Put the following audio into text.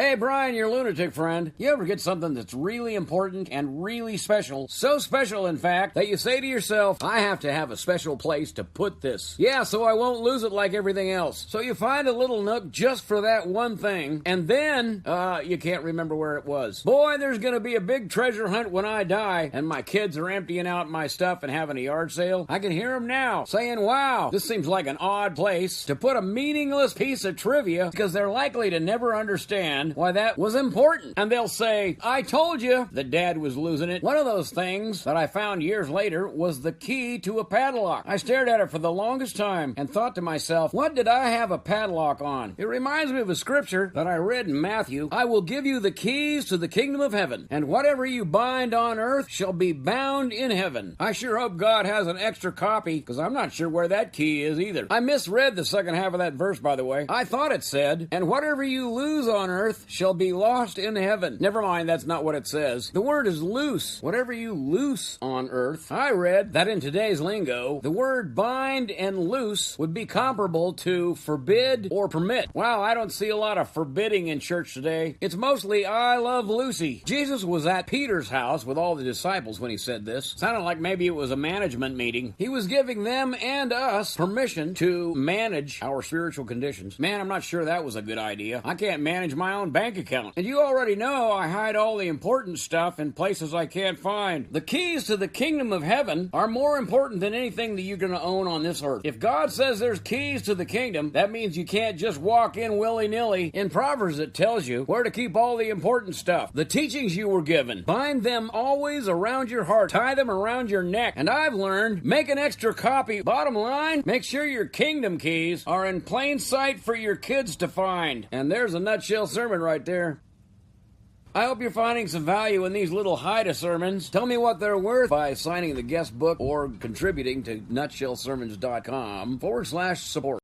Hey, Brian, your lunatic friend. You ever get something that's really important and really special? So special, in fact, that you say to yourself, I have to have a special place to put this. Yeah, so I won't lose it like everything else. So you find a little nook just for that one thing, and then, you can't remember where it was. Boy, there's gonna be a big treasure hunt when I die, and my kids are emptying out my stuff and having a yard sale. I can hear them now, saying, wow, this seems like an odd place to put a meaningless piece of trivia, because they're likely to never understand why that was important. And they'll say, I told you that Dad was losing it. One of those things that I found years later was the key to a padlock. I stared at it for the longest time and thought to myself, what did I have a padlock on? It reminds me of a scripture that I read in Matthew. I will give you the keys to the kingdom of heaven, and whatever you bind on earth shall be bound in heaven. I sure hope God has an extra copy, because I'm not sure where that key is either. I misread the second half of that verse, by the way. I thought it said, and whatever you lose on earth shall be lost in heaven. Never mind, that's not what it says. The word is loose. Whatever you loose on earth. I read that in today's lingo, the word bind and loose would be comparable to forbid or permit. Wow, I don't see a lot of forbidding in church today. It's mostly I love Lucy. Jesus was at Peter's house with all the disciples when he said this. Sounded like maybe it was a management meeting. He was giving them and us permission to manage our spiritual conditions. Man, I'm not sure that was a good idea. I can't manage my own bank account. And you already know I hide all the important stuff in places I can't find. The keys to the kingdom of heaven are more important than anything that you're going to own on this earth. If God says there's keys to the kingdom, that means you can't just walk in willy-nilly. In Proverbs it tells you where to keep all the important stuff. The teachings you were given, bind them always around your heart. Tie them around your neck. And I've learned, make an extra copy. Bottom line, make sure your kingdom keys are in plain sight for your kids to find. And there's a nutshell sermon right there. I hope you're finding some value in these little hide-a-sermons. Tell me what they're worth by signing the guest book or contributing to nutshellsermons.com/support.